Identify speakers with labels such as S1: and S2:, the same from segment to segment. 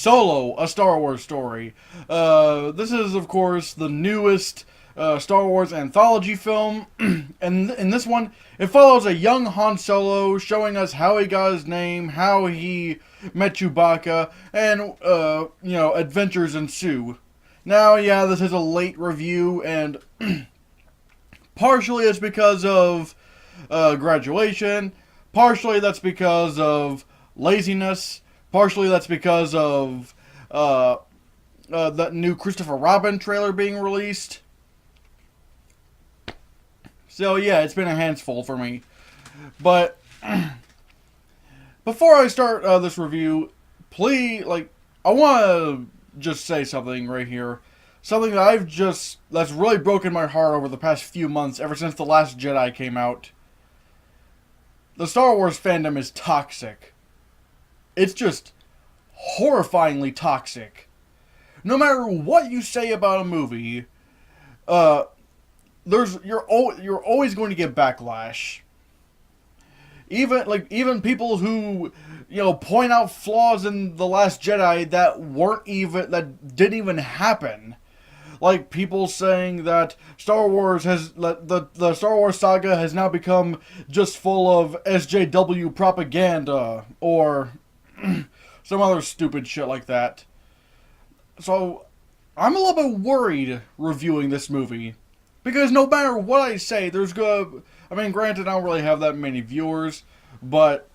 S1: Solo, a Star Wars story. This is, of course, the newest Star Wars anthology film, and in this one, it follows a young Han Solo, showing us how he got his name, how he met Chewbacca, and, adventures ensue. Now, yeah, this is a late review, and partially it's because of graduation, partially that's because of laziness, partially that's because of that new Christopher Robin trailer being released. So yeah, it's been a handful for me. But before I start this review, please, I want to just say something right here. Something that's really broken my heart over the past few months, ever since The Last Jedi came out. The Star Wars fandom is toxic. It's just horrifyingly toxic. No matter what you say about a movie, you're always going to get backlash. Even people who point out flaws in The Last Jedi that didn't even happen. Like people saying that the Star Wars saga has now become just full of SJW propaganda or some other stupid shit like that. So I'm a little bit worried reviewing this movie because no matter what I say, granted I don't really have that many viewers, but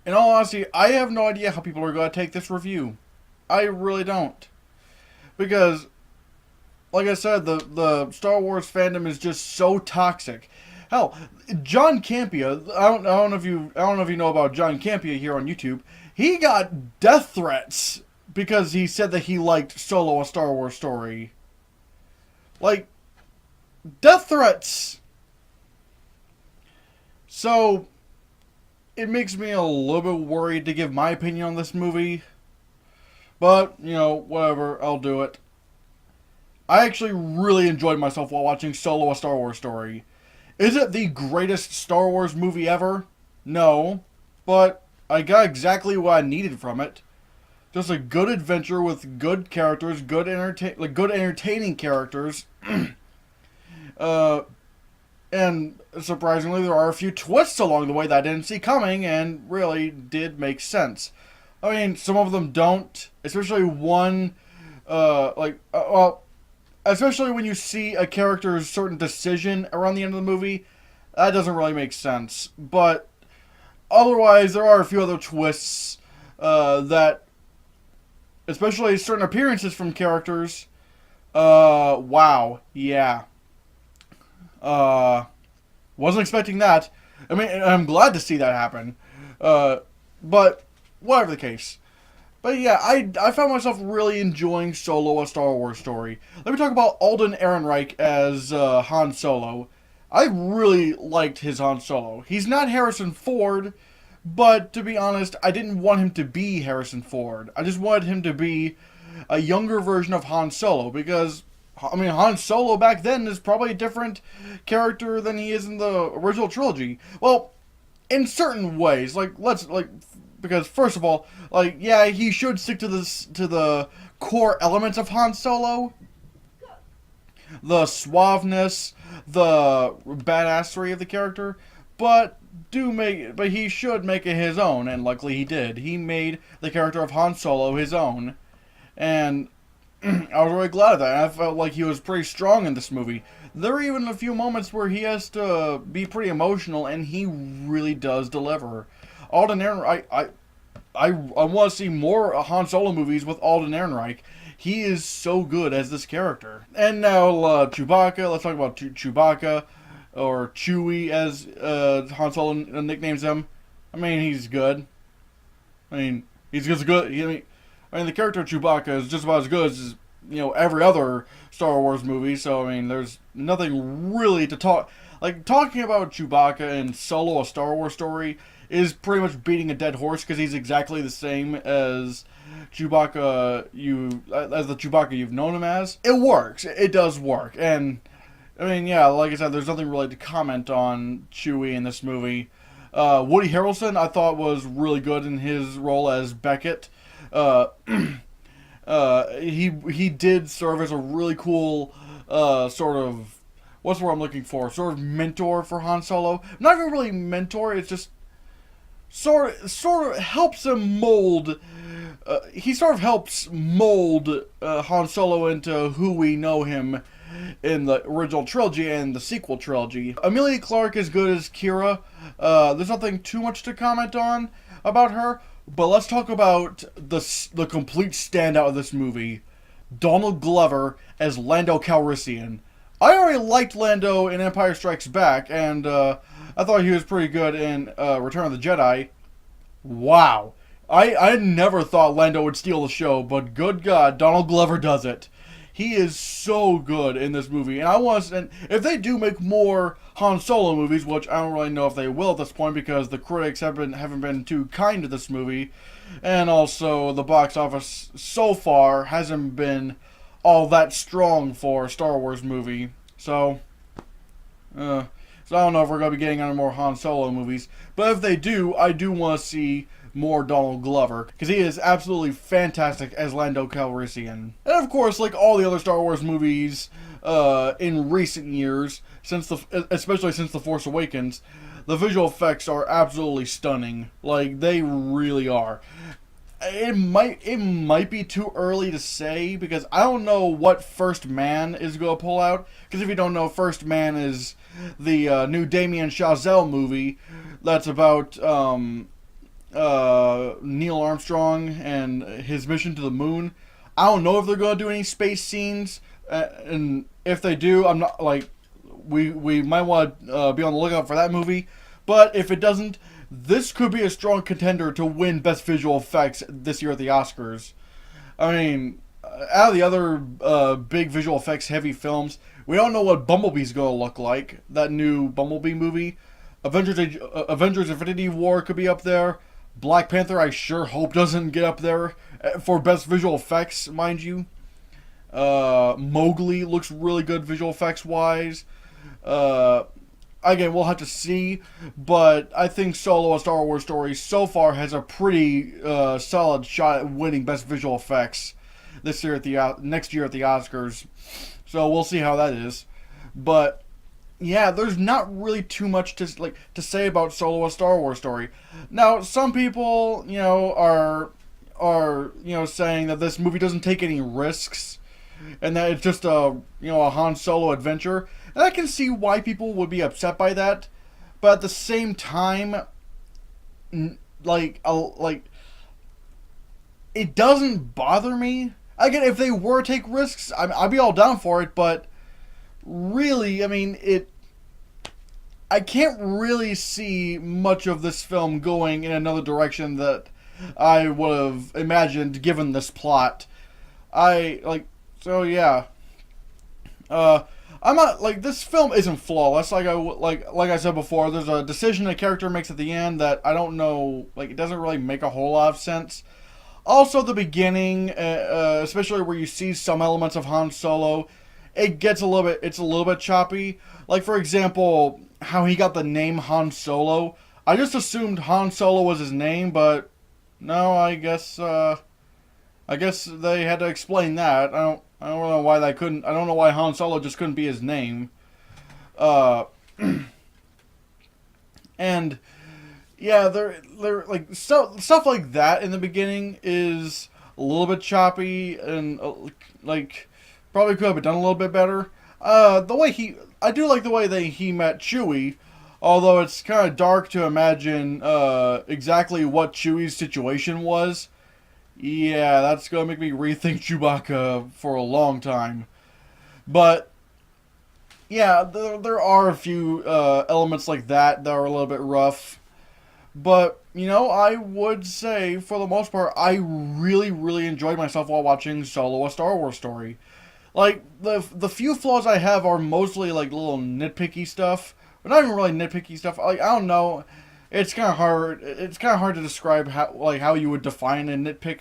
S1: in all honesty, I have no idea how people are going to take this review. I really don't. Because like I said, the Star Wars fandom is just so toxic. Hell, John Campea, I don't know if you know about John Campea here on YouTube. He got death threats because he said that he liked Solo, a Star Wars story. Like, death threats. So it makes me a little bit worried to give my opinion on this movie. But, whatever, I'll do it. I actually really enjoyed myself while watching Solo, a Star Wars story. Is it the greatest Star Wars movie ever? No. But I got exactly what I needed from it. Just a good adventure with good characters, good entertaining characters. And surprisingly, there are a few twists along the way that I didn't see coming and really did make sense. I mean, some of them don't. Especially one, especially when you see a character's certain decision around the end of the movie, that doesn't really make sense. But otherwise, there are a few other twists that, especially certain appearances from characters, wow, yeah. Wasn't expecting that. I mean, I'm glad to see that happen. But whatever the case. But yeah, I found myself really enjoying Solo, a Star Wars story. Let me talk about Alden Ehrenreich as Han Solo. I really liked his Han Solo. He's not Harrison Ford, but to be honest, I didn't want him to be Harrison Ford. I just wanted him to be a younger version of Han Solo, because, Han Solo back then is probably a different character than he is in the original trilogy. Well, in certain ways, because first of all, he should stick to the core elements of Han Solo. The suaveness, the badassery of the character, but he should make it his own, and luckily he did. He made the character of Han Solo his own, and I was really glad of that. I felt like he was pretty strong in this movie. There are even a few moments where he has to be pretty emotional, and he really does deliver. Alden Ehrenreich, I want to see more Han Solo movies with Alden Ehrenreich. He is so good as this character. And now Chewbacca. Let's talk about Chewbacca, or Chewie as Han Solo nicknames him. He's good. He's just good. The character of Chewbacca is just about as good as every other Star Wars movie. So there's nothing really to talk. Talking about Chewbacca and Solo, a Star Wars story, is pretty much beating a dead horse, because he's exactly the same as Chewbacca as the Chewbacca you've known him as. It works. It does work. And like I said, there's nothing really to comment on Chewie in this movie. Woody Harrelson, I thought, was really good in his role as Beckett. Uh, he did serve as a really cool sort of, what's the word I'm looking for? Sort of mentor for Han Solo. Not even really mentor. It's just sort of helps him mold. He sort of helps mold Han Solo into who we know him in the original trilogy and the sequel trilogy. Emilia Clarke is good as Kira. There's nothing too much to comment on about her, but let's talk about the complete standout of this movie, Donald Glover as Lando Calrissian. I already liked Lando in Empire Strikes Back, and I thought he was pretty good in Return of the Jedi. Wow. I never thought Lando would steal the show, but good God, Donald Glover does it. He is so good in this movie, and if they do make more Han Solo movies, which I don't really know if they will at this point because the critics haven't been too kind to this movie, and also the box office so far hasn't been all that strong for a Star Wars movie. So I don't know if we're gonna be getting any more Han Solo movies, but if they do, I do want to see more Donald Glover, because he is absolutely fantastic as Lando Calrissian. And of course, like all the other Star Wars movies in recent years, especially since The Force Awakens, the visual effects are absolutely stunning. Like, they really are. It might be too early to say, because I don't know what First Man is going to pull out. Because if you don't know, First Man is the new Damien Chazelle movie that's about Neil Armstrong and his mission to the moon. I don't know if they're going to do any space scenes, and if they do, I'm not like we might want to be on the lookout for that movie. But if it doesn't, this could be a strong contender to win Best Visual Effects this year at the Oscars. I mean, out of the other big visual effects heavy films, we don't know what Bumblebee's going to look like. That new Bumblebee movie. Avengers Infinity War could be up there. Black Panther, I sure hope doesn't get up there for best visual effects, mind you. Mowgli looks really good visual effects wise. Again, we'll have to see, but I think Solo: A Star Wars Story so far has a pretty solid shot at winning best visual effects this year next year at the Oscars. So we'll see how that is. But yeah, there's not really too much to say about Solo: A Star Wars Story. Now, some people, are saying that this movie doesn't take any risks, and that it's just a Han Solo adventure. And I can see why people would be upset by that, but at the same time, it doesn't bother me. Again, if they were to take risks, I'd be all down for it, but really, I mean, I can't really see much of this film going in another direction that I would have imagined given this plot. I'm not, this film isn't flawless. Like I said before, there's a decision a character makes at the end that I don't know, it doesn't really make a whole lot of sense. Also, the beginning, especially where you see some elements of Han Solo, it's a little bit choppy. Like, for example, how he got the name Han Solo. I just assumed Han Solo was his name, but no, I guess they had to explain that. I don't know why I don't know why Han Solo just couldn't be his name. And yeah, they're stuff like that in the beginning is a little bit choppy and probably could have been done a little bit better. I do like the way he met Chewie, although it's kind of dark to imagine exactly what Chewie's situation was. Yeah, that's gonna make me rethink Chewbacca for a long time. But yeah, there are a few elements like that are a little bit rough. But, I would say, for the most part, I really, really enjoyed myself while watching Solo: A Star Wars Story. The few flaws I have are mostly, little nitpicky stuff. But not even really nitpicky stuff. I don't know. It's kind of hard. It's kind of hard to describe how you would define a nitpick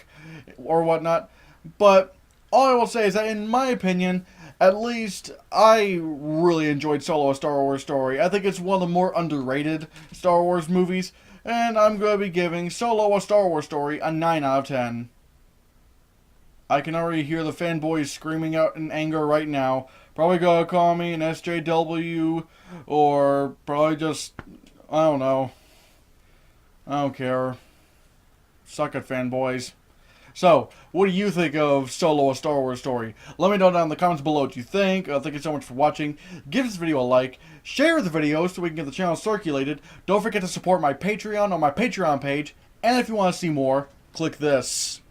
S1: or whatnot. But all I will say is that, in my opinion, at least I really enjoyed Solo: A Star Wars Story. I think it's one of the more underrated Star Wars movies, and I'm going to be giving Solo: A Star Wars Story a 9 out of 10. I can already hear the fanboys screaming out in anger right now. Probably gonna call me an SJW, or probably just, I don't know. I don't care. Suck it, fanboys. So, what do you think of Solo: A Star Wars Story? Let me know down in the comments below what you think. Thank you so much for watching. Give this video a like. Share the video so we can get the channel circulated. Don't forget to support my Patreon on my Patreon page. And if you want to see more, click this.